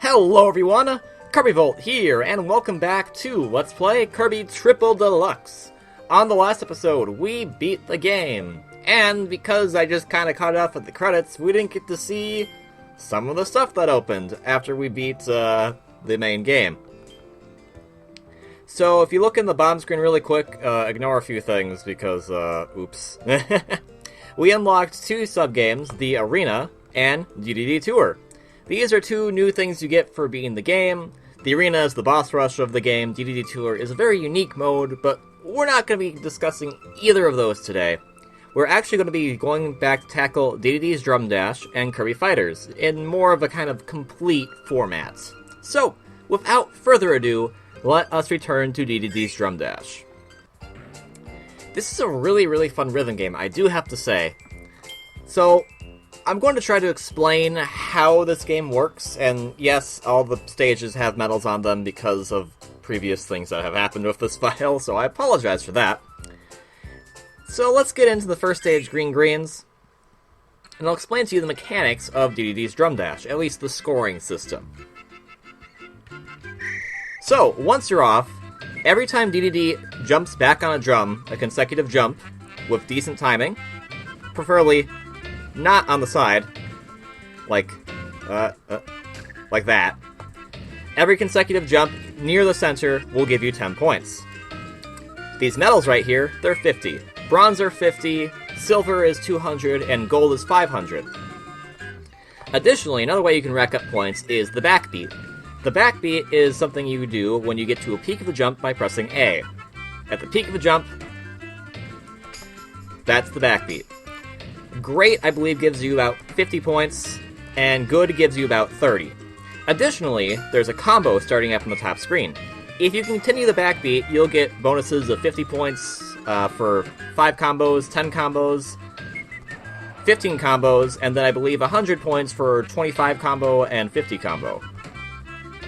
Hello everyone, KirbyVolt here, and welcome back to Let's Play Kirby Triple Deluxe. On the last episode, we beat the game, and because I just kind of caught up with the credits, we didn't get to see some of the stuff that opened after we beat the main game. So if you look in the bottom screen really quick, ignore a few things because, oops. We unlocked two sub-games, the Arena and DDD Tour. These are two new things you get for beating the game. The Arena is the boss rush of the game, DDD Tour is a very unique mode, but we're not going to be discussing either of those today. We're actually going to be going back to tackle Dedede's Drum Dash and Kirby Fighters in more of a kind of complete format. So, without further ado, let us return to Dedede's Drum Dash. This is a really fun rhythm game, I do have to say. So, I'm going to try to explain how this game works, and yes, all the stages have medals on them because of previous things that have happened with this file, so I apologize for that. So let's get into the first stage, Green Greens, and I'll explain to you the mechanics of Dedede's Drum Dash, at least the scoring system. So, once you're off, every time Dedede jumps back on a drum, a consecutive jump, with decent timing, preferably not on the side, like that. Every consecutive jump near the center will give you 10 points. These medals right here, they're 50. Bronze are 50, silver is 200, and gold is 500. Additionally, another way you can rack up points is the backbeat. The backbeat is something you do when you get to a peak of the jump by pressing A. At the peak of the jump, that's the backbeat. Great, I believe, gives you about 50 points, and good gives you about 30. Additionally, there's a combo starting up on the top screen. If you continue the backbeat, you'll get bonuses of 50 points for 5 combos, 10 combos, 15 combos, and then I believe 100 points for 25 combo and 50 combo.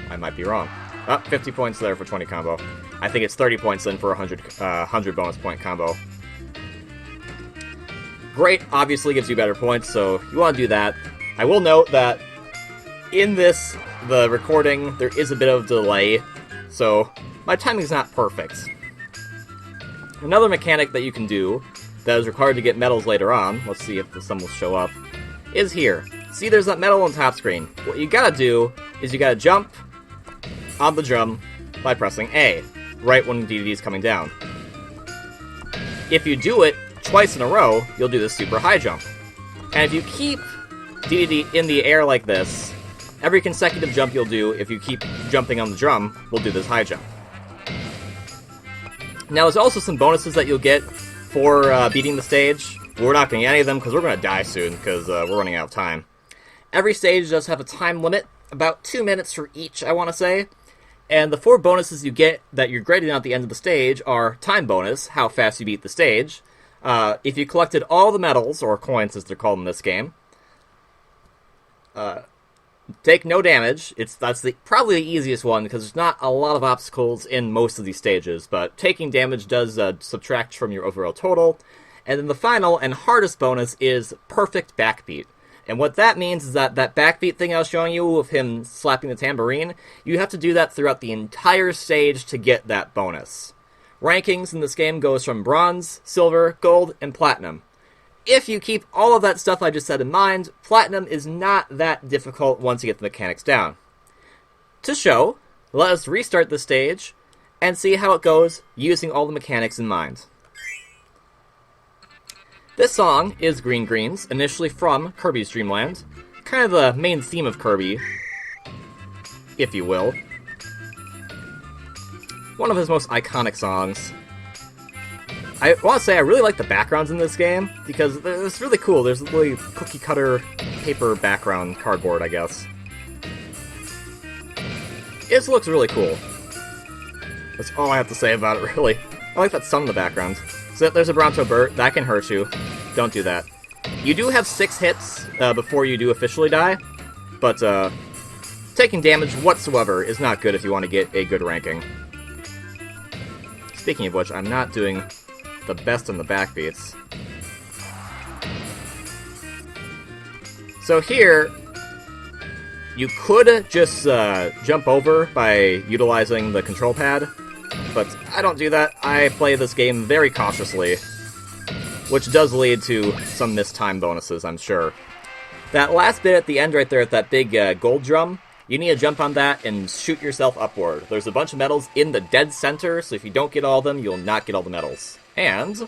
I might be wrong. 50 points there for 20 combo. I think it's 30 points then for 100 bonus point combo. Great, obviously gives you better points, so you want to do that. I will note that in the recording, there is a bit of delay, so my timing is not perfect. Another mechanic that you can do, that is required to get medals later on, let's see if some will show up, is here. See, there's that medal on top screen. What you gotta do is you gotta jump on the drum by pressing A, right when DDD is coming down. If you do it twice in a row, you'll do the super high jump. And if you keep Dedede in the air like this, every consecutive jump you'll do, if you keep jumping on the drum, will do this high jump. Now, there's also some bonuses that you'll get for beating the stage. We're not going to get any of them because we're going to die soon because we're running out of time. Every stage does have a time limit, about 2 minutes for each, I want to say. And the 4 bonuses you get that you're graded at the end of the stage are time bonus, how fast you beat the stage. If you collected all the medals, or coins as they're called in this game, take no damage. That's probably the easiest one, because there's not a lot of obstacles in most of these stages, but taking damage does subtract from your overall total. And then the final and hardest bonus is perfect backbeat. And what that means is that backbeat thing I was showing you with him slapping the tambourine, you have to do that throughout the entire stage to get that bonus. Rankings in this game goes from bronze, silver, gold, and platinum. If you keep all of that stuff I just said in mind, platinum is not that difficult once you get the mechanics down. To show, let us restart the stage and see how it goes using all the mechanics in mind. This song is Green Greens, initially from Kirby's Dream Land, kind of the main theme of Kirby, if you will. One of his most iconic songs. I want to say I really like the backgrounds in this game, because it's really cool. There's a really cookie-cutter paper background, cardboard, I guess. It just looks really cool. That's all I have to say about it, really. I like that sun in the background. So there's a Bronto Burt. That can hurt you. Don't do that. You do have 6 hits before you do officially die, but taking damage whatsoever is not good if you want to get a good ranking. Speaking of which, I'm not doing the best on the backbeats. So here, You could just jump over by utilizing the control pad, but I don't do that. I play this game very cautiously, which does lead to some missed time bonuses, I'm sure. That last bit at the end right there at that big gold drum, you need to jump on that and shoot yourself upward. There's a bunch of medals in the dead center, so if you don't get all of them, you'll not get all the medals. And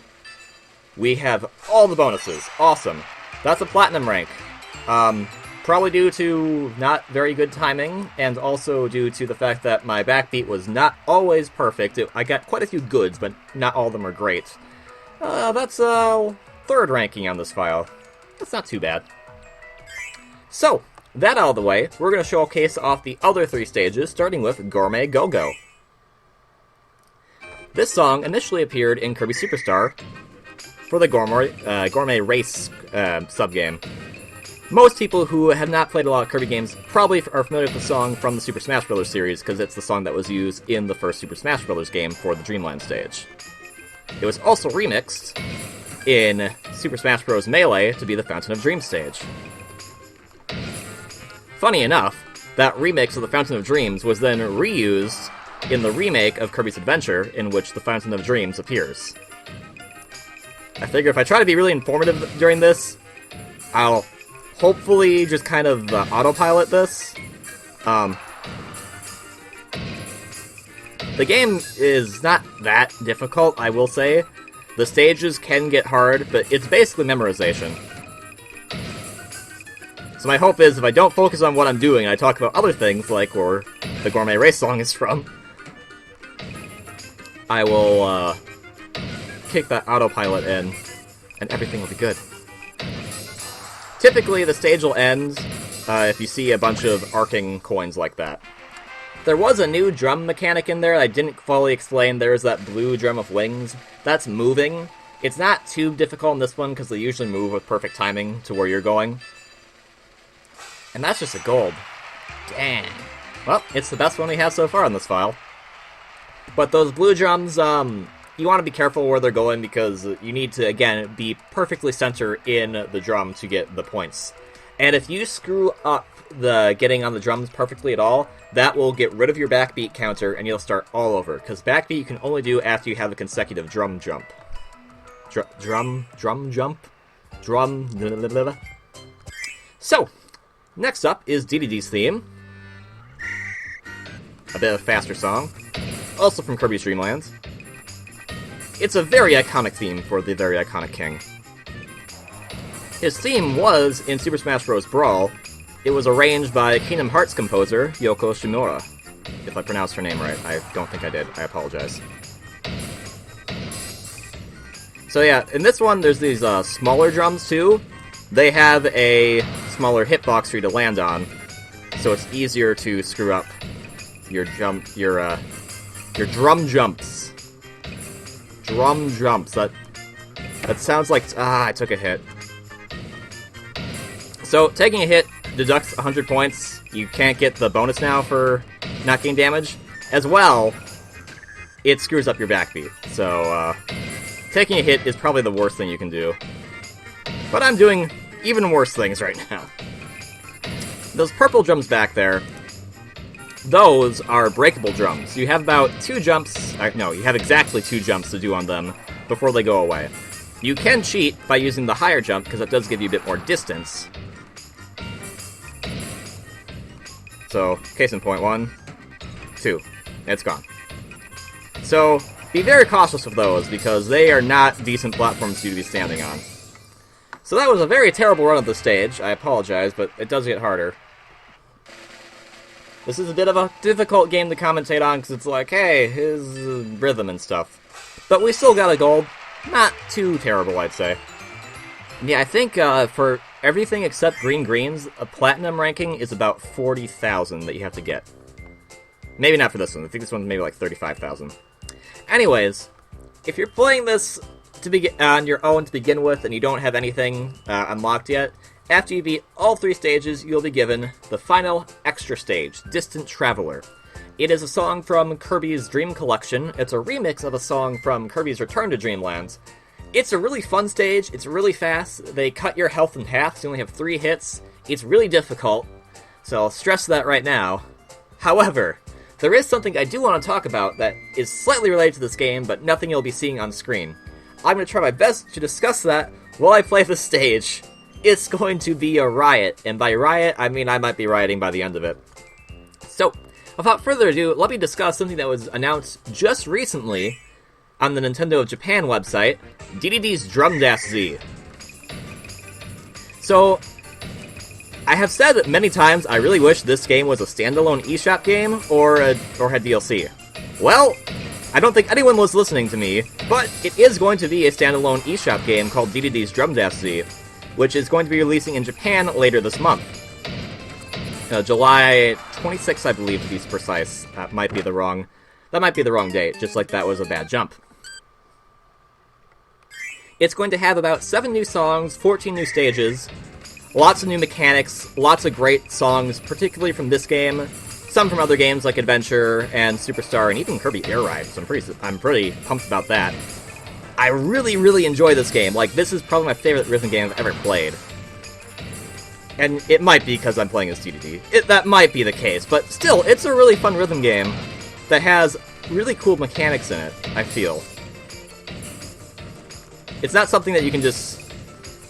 we have all the bonuses. Awesome. That's a platinum rank. Probably due to not very good timing, and also due to the fact that my backbeat was not always perfect. I got quite a few goods, but not all of them are great. That's third ranking on this file. That's not too bad. So, that out of the way, we're going to showcase off the other 3 stages, starting with Gourmet Gogo. This song initially appeared in Kirby Superstar for the Gourmet Race subgame. Most people who have not played a lot of Kirby games probably are familiar with the song from the Super Smash Bros. Series, because it's the song that was used in the first Super Smash Bros. Game for the Dreamland stage. It was also remixed in Super Smash Bros. Melee to be the Fountain of Dreams stage. Funny enough, that remix of the Fountain of Dreams was then reused in the remake of Kirby's Adventure, in which the Fountain of Dreams appears. I figure if I try to be really informative during this, I'll hopefully just kind of autopilot this. The game is not that difficult, I will say. The stages can get hard, but it's basically memorization. So my hope is, if I don't focus on what I'm doing, and I talk about other things, like where the Gourmet Race song is from, I will kick that autopilot in, and everything will be good. Typically, the stage will end if you see a bunch of arcing coins like that. There was a new drum mechanic in there that I didn't fully explain. There's that blue drum of wings. That's moving. It's not too difficult in this one, because they usually move with perfect timing to where you're going. And that's just a gold. Dang. Well, it's the best one we have so far on this file. But those blue drums, you want to be careful where they're going, because you need to, again, be perfectly center in the drum to get the points. And if you screw up the getting on the drums perfectly at all, that will get rid of your backbeat counter, and you'll start all over. Because backbeat you can only do after you have a consecutive drum jump. Drum jump? So, next up is DDD's Theme. A bit of a faster song. Also from Kirby's Dream Land. It's a very iconic theme for the very iconic king. His theme was in Super Smash Bros. Brawl. It was arranged by Kingdom Hearts composer Yoko Shimura. If I pronounced her name right. I don't think I did. I apologize. So yeah, in this one there's these smaller drums too. They have a smaller hitbox for you to land on, so it's easier to screw up your drum jumps. Drum jumps. That sounds like I took a hit. So taking a hit deducts 100 points. You can't get the bonus now for not getting damage. As well, it screws up your backbeat. So taking a hit is probably the worst thing you can do. But I'm doing even worse things right now. Those purple drums back there, those are breakable drums. You have about 2 jumps, no, you have exactly 2 jumps to do on them before they go away. You can cheat by using the higher jump, because that does give you a bit more distance. So, case in point, 1, 2, it's gone. So, be very cautious with those, because they are not decent platforms for you to be standing on. So that was a very terrible run of the stage. I apologize, but it does get harder. This is a bit of a difficult game to commentate on, because it's like, hey, his rhythm and stuff. But we still got a gold. Not too terrible, I'd say. Yeah, I think for everything except greens, a platinum ranking is about 40,000 that you have to get. Maybe not for this one. I think this one's maybe like 35,000. Anyways, if you're playing this on your own to begin with, and you don't have anything unlocked yet, after you beat all 3 stages, you'll be given the final extra stage, Distant Traveler. It is a song from Kirby's Dream Collection. It's a remix of a song from Kirby's Return to Dreamland. It's a really fun stage. It's really fast. They cut your health in half, so you only have 3 hits. It's really difficult. so I'll stress that right now. However, there is something I do want to talk about that is slightly related to this game, but nothing you'll be seeing on screen. I'm going to try my best to discuss that while I play the stage. It's going to be a riot, and by riot, I mean I might be rioting by the end of it. So, without further ado, let me discuss something that was announced just recently on the Nintendo of Japan website, DDD's Drum-Z. So, I have said many times I really wish this game was a standalone eShop game or had DLC. Well, I don't think anyone was listening to me, but it is going to be a standalone eShop game called DDD's Drum-Z, which is going to be releasing in Japan later this month. July 26th, I believe, to be precise. That might be the wrong date, just like that was a bad jump. It's going to have about 7 new songs, 14 new stages, lots of new mechanics, lots of great songs, particularly from this game, some from other games like Adventure and Superstar, and even Kirby Air Ride, so I'm pretty pumped about that. I really, really enjoy this game. Like, this is probably my favorite rhythm game I've ever played. And it might be because I'm playing as DDD. That might be the case, but still, it's a really fun rhythm game that has really cool mechanics in it, I feel. It's not something that you can just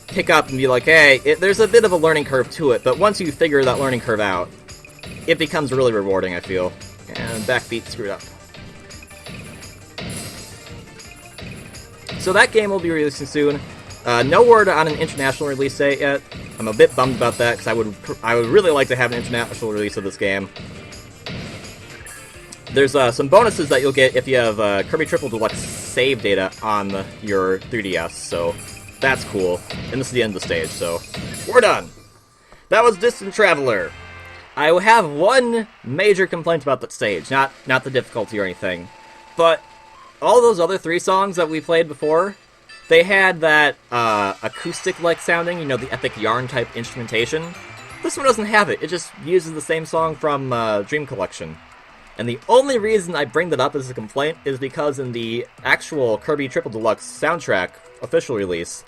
pick up and be like, hey, there's a bit of a learning curve to it, but once you figure that learning curve out, it becomes really rewarding, I feel. And backbeat screwed up. So that game will be releasing soon. No word on an international release date yet. I'm a bit bummed about that, because I would really like to have an international release of this game. There's some bonuses that you'll get if you have Kirby Triple Deluxe save data on your 3DS, so that's cool. And this is the end of the stage, so we're done! That was Distant Traveler. I have one major complaint about that stage, not the difficulty or anything, but all those other 3 songs that we played before, they had that acoustic-like sounding, you know, the epic yarn-type instrumentation. This one doesn't have it. It just uses the same song from Dream Collection. And the only reason I bring that up as a complaint is because in the actual Kirby Triple Deluxe soundtrack official release,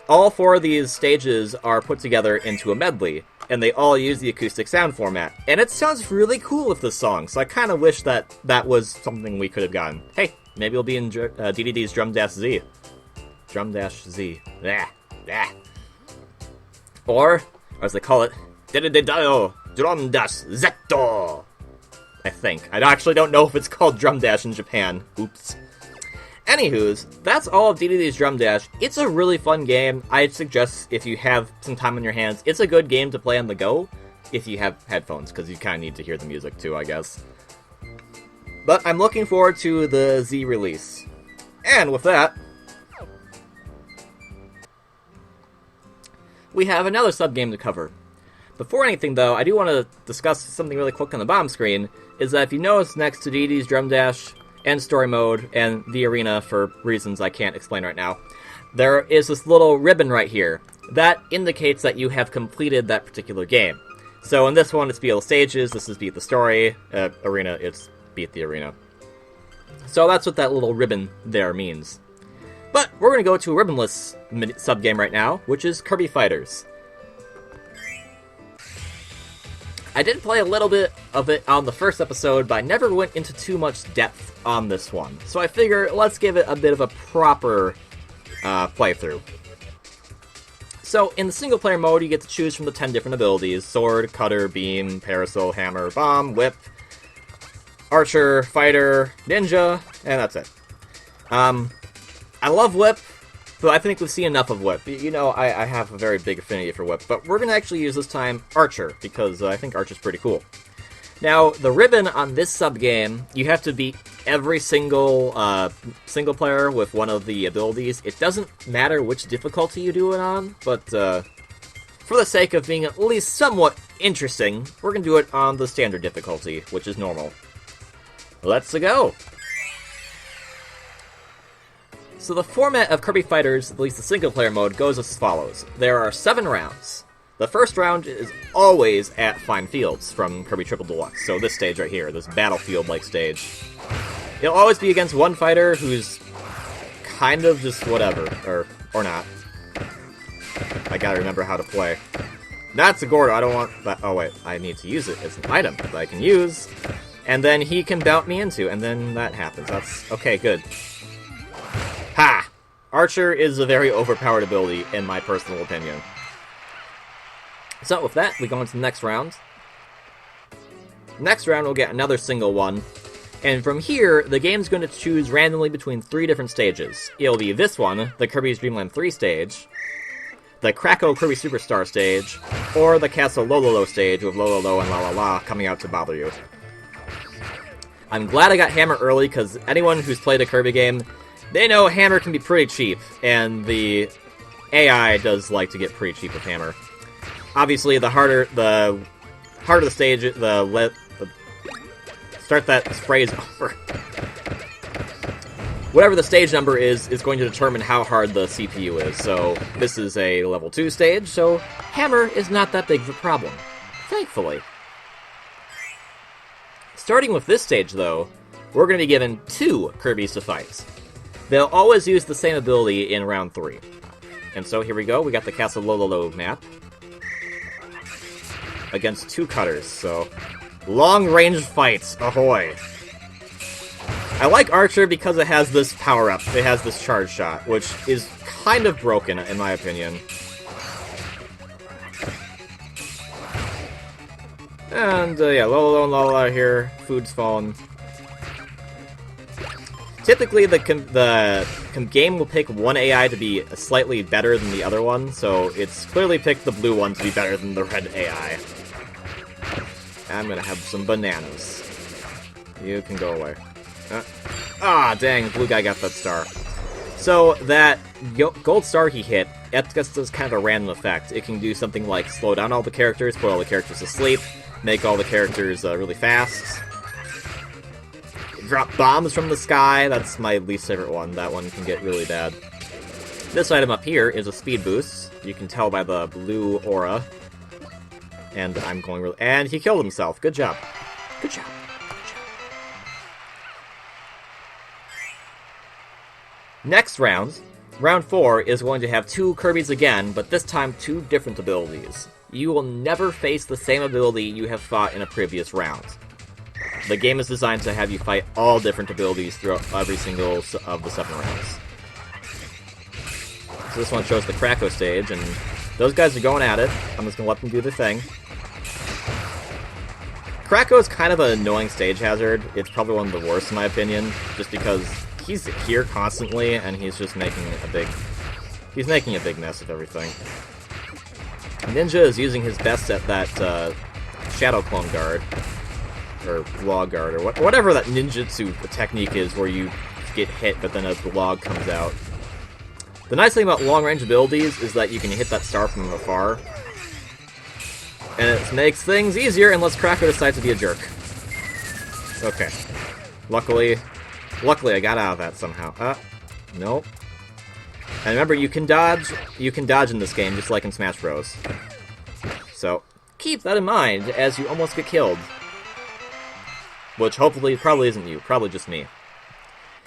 all 4 of these stages are put together into a medley, and they all use the acoustic sound format. And it sounds really cool with this song, so I kind of wish that was something we could have gotten. Hey, maybe it'll be in DDD's Drum-Z. Drum-Z. Or, as they call it, Dedede Drum-Z. I think. I actually don't know if it's called Drum Dash in Japan. Oops. Anywho's, that's all of DDD's Drum Dash. It's a really fun game. I'd suggest if you have some time on your hands, it's a good game to play on the go if you have headphones, because you kind of need to hear the music too, I guess. But I'm looking forward to the Z release. And with that, we have another sub-game to cover. Before anything, though, I do want to discuss something really quick on the bottom screen, is that if you notice next to DDD's Drum Dash and Story Mode and the Arena, for reasons I can't explain right now, there is this little ribbon right here. That indicates that you have completed that particular game. So in this one, it's beat all the stages, this is beat the story, Arena, it's beat the Arena. So that's what that little ribbon there means. But we're going to go to a ribbonless sub-game right now, which is Kirby Fighters. I did play a little bit of it on the first episode, but I never went into too much depth on this one. So I figure, let's give it a bit of a proper playthrough. So, in the single-player mode, you get to choose from the 10 different abilities. Sword, Cutter, Beam, Parasol, Hammer, Bomb, Whip, Archer, Fighter, Ninja, and that's it. I love Whip, but I think we've seen enough of Whip. You know, I have a very big affinity for Whip, but we're going to actually use this time Archer, because I think Archer's pretty cool. Now, the ribbon on this sub-game, you have to beat every single player with one of the abilities. It doesn't matter which difficulty you do it on, but for the sake of being at least somewhat interesting, we're going to do it on the standard difficulty, which is normal. Let's go! So the format of Kirby Fighters, at least the single-player mode, goes as follows. There are 7 rounds. The first round is always at Fine Fields from Kirby Triple Deluxe, so this stage right here, this battlefield-like stage. It'll always be against one fighter who's kind of just whatever, or not. I gotta remember how to play. That's a Gordo. I don't want that. Oh, wait. I need to use it as an item that I can use. And then he can bout me into, and then that happens. That's... Okay, good. Ha! Archer is a very overpowered ability, in my personal opinion. So, with that, we go into the next round. Next round, we'll get another single one. And from here, the game's going to choose randomly between 3 different stages. It'll be this one, the Kirby's Dream Land 3 stage, the Kracko Kirby Superstar stage, or the Castle Lololo stage with Lololo and La La La coming out to bother you. I'm glad I got Hammer early, because anyone who's played a Kirby game, they know Hammer can be pretty cheap, and the AI does like to get pretty cheap with Hammer. Obviously, the harder the stage, start that phrase over. Whatever the stage number is going to determine how hard the CPU is. So this is a level 2 stage, so Hammer is not that big of a problem, thankfully. Starting with this stage, though, we're going to be given 2 Kirbys to fight. They'll always use the same ability in round 3. And so here we go, we got the Castle Lololo map. Against 2 cutters, so... long-range fights, ahoy! I like Archer because it has this power-up. It has this charge shot, which is kind of broken, in my opinion. And, yeah, Lololo and Lala here. Food's fallen. Typically, the game will pick one AI to be slightly better than the other one, so it's clearly picked the blue one to be better than the red AI. I'm gonna have some bananas. You can go away. Dang, blue guy got that star. So, that gold star he hit, that does kind of a random effect. It can do something like slow down all the characters, put all the characters to sleep, make all the characters really fast. Drop bombs from the sky, that's my least favorite one. That one can get really bad. This item up here is a speed boost. You can tell by the blue aura. And I'm going really... And he killed himself. Good job. Good job. Good job. Next round, round 4, is going to have 2 Kirbys again, but this time 2 different abilities. You will never face the same ability you have fought in a previous round. The game is designed to have you fight all different abilities throughout every single of the 7 rounds. So this one shows the Kracko stage, and those guys are going at it. I'm just going to let them do their thing. Kracko is kind of an annoying stage hazard. It's probably one of the worst in my opinion, just because he's here constantly and he's just making a big mess of everything. Ninja is using his best at that Shadow Clone Guard, or Log Guard, or whatever that ninjutsu technique is where you get hit but then a log comes out. The nice thing about long-range abilities is that you can hit that star from afar. And it makes things easier unless Kracko decides to be a jerk. Okay. Luckily I got out of that somehow. Nope. And remember, you can dodge in this game just like in Smash Bros. So, keep that in mind as you almost get killed. Which hopefully probably isn't you, probably just me.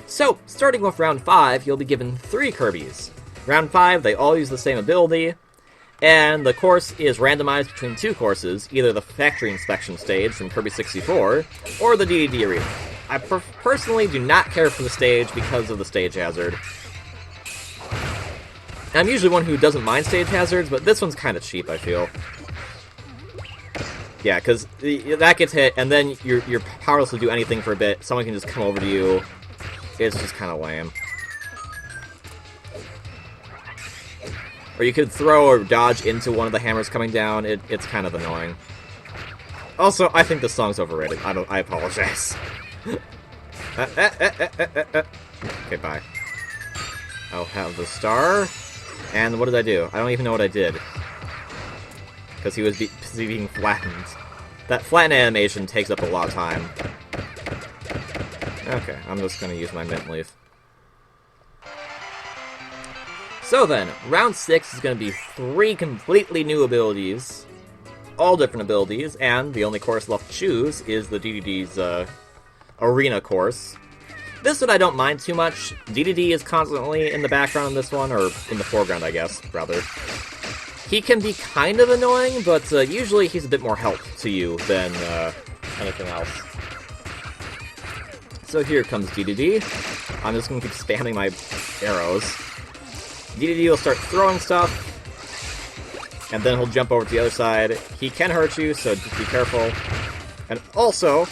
So, starting with round 5, you'll be given 3 Kirbys. Round 5, they all use the same ability, and the course is randomized between 2 courses, either the Factory Inspection stage from Kirby 64, or the DDD Arena. I personally do not care for the stage because of the stage hazard. And I'm usually one who doesn't mind stage hazards, but this one's kind of cheap, I feel. Yeah, because that gets hit, and then you're powerless to do anything for a bit. Someone can just come over to you. It's just kind of lame. Or you could throw or dodge into one of the hammers coming down. It's kind of annoying. Also, I think this song's overrated. I apologize. Okay, bye. I'll have the star. And what did I do? I don't even know what I did. Because he was being flattened. That flatten animation takes up a lot of time. Okay, I'm just going to use my mint leaf. So then, round 6 is going to be 3 completely new abilities. All different abilities, and the only course left to choose is the DDD's Arena course. This one I don't mind too much. DDD is constantly in the background in this one, or in the foreground, I guess, rather. He can be kind of annoying, but usually he's a bit more help to you than anything else. So here comes DDD. I'm just going to keep spamming my arrows. DDD will start throwing stuff, and then he'll jump over to the other side. He can hurt you, so just be careful. And also,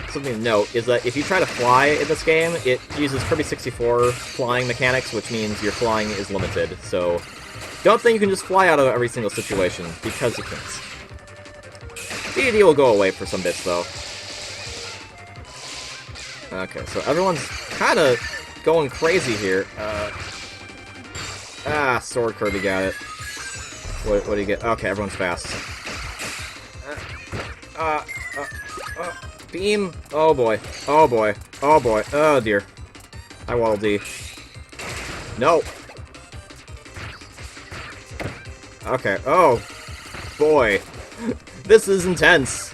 something to note is that if you try to fly in this game, it uses Kirby 64 flying mechanics, which means your flying is limited. So don't think you can just fly out of every single situation, because you can't. DDD will go away for some bits, though. Okay, so everyone's kind of going crazy here. Sword Kirby got it. What do you get? Okay, everyone's fast. Beam! Oh boy. Oh boy. Oh boy. Oh dear. I Waddle Dee. No! Okay. Oh boy. This is intense.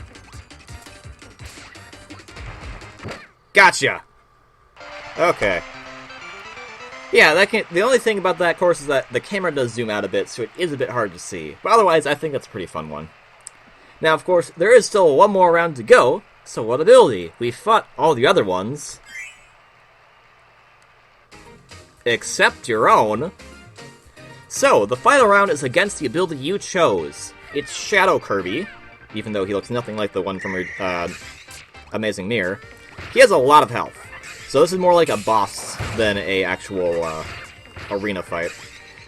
Gotcha! Okay. Yeah, the only thing about that course is that the camera does zoom out a bit, so it is a bit hard to see. But otherwise, I think that's a pretty fun one. Now, of course, there is still one more round to go, so what ability? We fought all the other ones. Except your own. So, the final round is against the ability you chose. It's Shadow Kirby, even though he looks nothing like the one from Amazing Mirror. He has a lot of health, so this is more like a boss than a actual arena fight.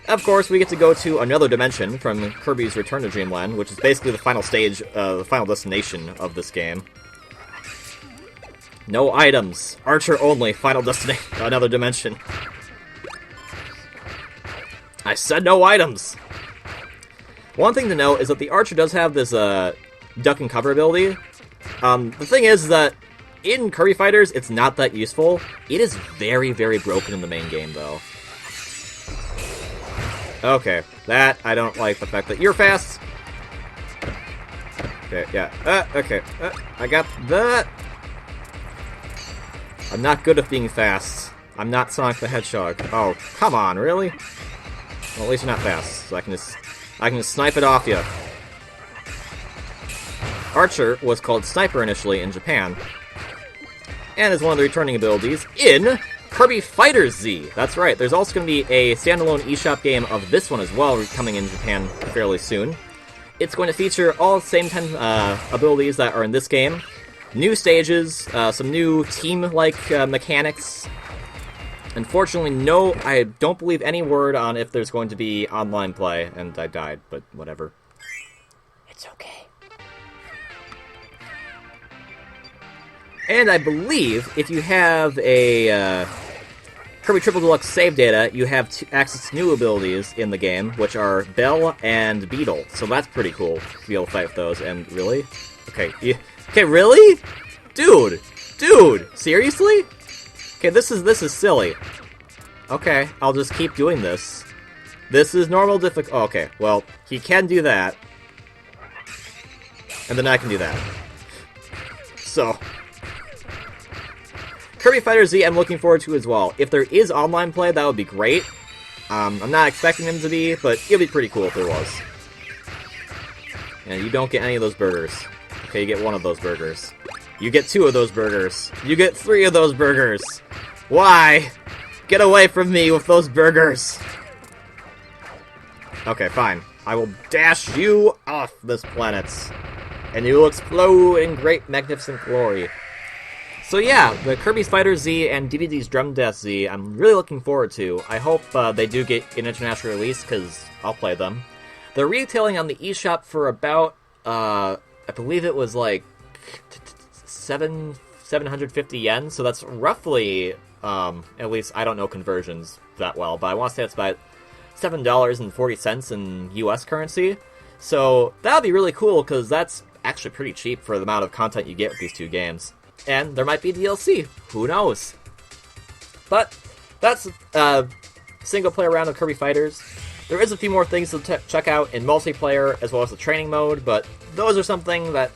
Of course, we get to go to another dimension from Kirby's Return to Dreamland, which is basically the final stage, the final destination of this game. No items. Archer only. Final destination. Another dimension. I said no items! One thing to note is that the Archer does have this duck and cover ability. The thing is that in Kirby Fighters, it's not that useful. It is very, very broken in the main game, though. Okay, that, I don't like the fact that you're fast. Okay, yeah, okay, I got that. I'm not good at being fast. I'm not Sonic the Hedgehog. Oh, come on, really? Well, at least you're not fast, so I can just snipe it off you. Archer was called Sniper initially in Japan, and is one of the returning abilities in Kirby Fighters Z. That's right, there's also going to be a standalone eShop game of this one as well, coming in Japan fairly soon. It's going to feature all the same 10 abilities that are in this game, new stages, some new team-like mechanics. Unfortunately, no, I don't believe any word on if there's going to be online play, and I died, but whatever. It's okay. And I believe if you have a Kirby Triple Deluxe save data, you have access to new abilities in the game, which are Bell and Beetle. So that's pretty cool to be able to fight with those. And really? Okay, okay, really? Dude, seriously? Okay, this is silly. Okay, I'll just keep doing this. This is normal difficulty. Oh, okay, well, he can do that. And then I can do that. So Kirby Fighters Z I'm looking forward to as well. If there is online play, that would be great. I'm not expecting them to be, but it would be pretty cool if there was. And you don't get any of those burgers. Okay, you get one of those burgers. You get 2 of those burgers. You get 3 of those burgers. Why? Get away from me with those burgers. Okay, fine. I will dash you off this planet. And you will explode in great magnificent glory. So yeah, the Kirby Fighters Z and DDD's Drum Death Z, I'm really looking forward to. I hope they do get an international release, because I'll play them. They're retailing on the eShop for about, I believe it was like 750 yen, so that's roughly, at least I don't know conversions that well, but I want to say it's about $7.40 in US currency. So that would be really cool, because that's actually pretty cheap for the amount of content you get with these 2 games. And there might be DLC. Who knows? But that's a single-player round of Kirby Fighters. There is a few more things to check out in multiplayer, as well as the training mode, but those are something that,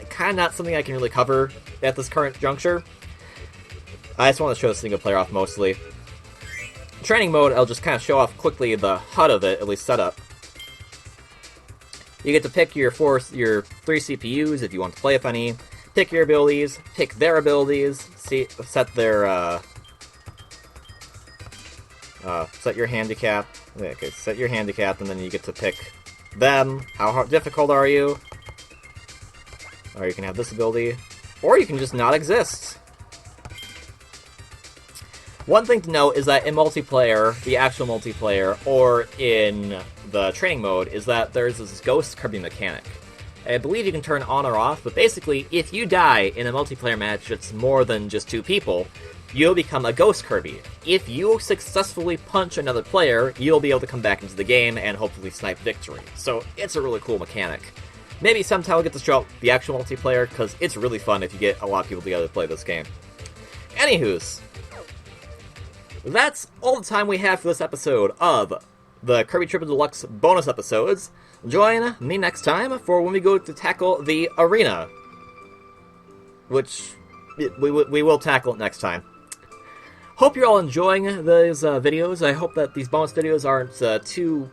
kind of not something I can really cover at this current juncture. I just want to show the single-player off mostly. Training mode, I'll just kind of show off quickly the HUD of it, at least setup. You get to pick your 3 CPUs if you want to play with any, pick your abilities, pick their abilities, set their, set your handicap. Okay, set your handicap, and then you get to pick them. How difficult are you? Or you can have this ability, or you can just not exist. One thing to note is that in multiplayer, the actual multiplayer, or in the training mode, is that there's this ghost Kirby mechanic. I believe you can turn on or off, but basically, if you die in a multiplayer match that's more than just 2 people, you'll become a ghost Kirby. If you successfully punch another player, you'll be able to come back into the game and hopefully snipe victory. So it's a really cool mechanic. Maybe sometime I'll get to show up the actual multiplayer, because it's really fun if you get a lot of people together to play this game. Anywho's, that's all the time we have for this episode of the Kirby Triple Deluxe bonus episodes. Join me next time for when we go to tackle the arena, which we will tackle it next time. Hope you're all enjoying these videos. I hope that these bonus videos aren't too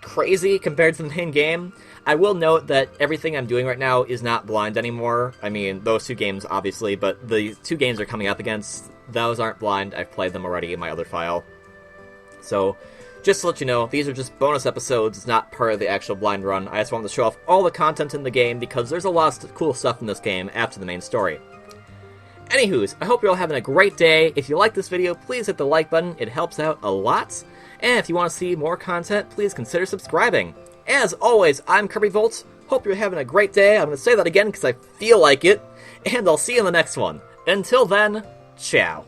crazy compared to the main game. I will note that everything I'm doing right now is not blind anymore. I mean, those 2 games, obviously, but the 2 games are coming up against, those aren't blind. I've played them already in my other file. So, just to let you know, these are just bonus episodes. It's not part of the actual blind run. I just wanted to show off all the content in the game, because there's a lot of cool stuff in this game after the main story. Anywho's, I hope you're all having a great day. If you like this video, please hit the like button. It helps out a lot. And if you want to see more content, please consider subscribing. As always, I'm KirbyVolt. Hope you're having a great day. I'm going to say that again because I feel like it. And I'll see you in the next one. Until then, ciao.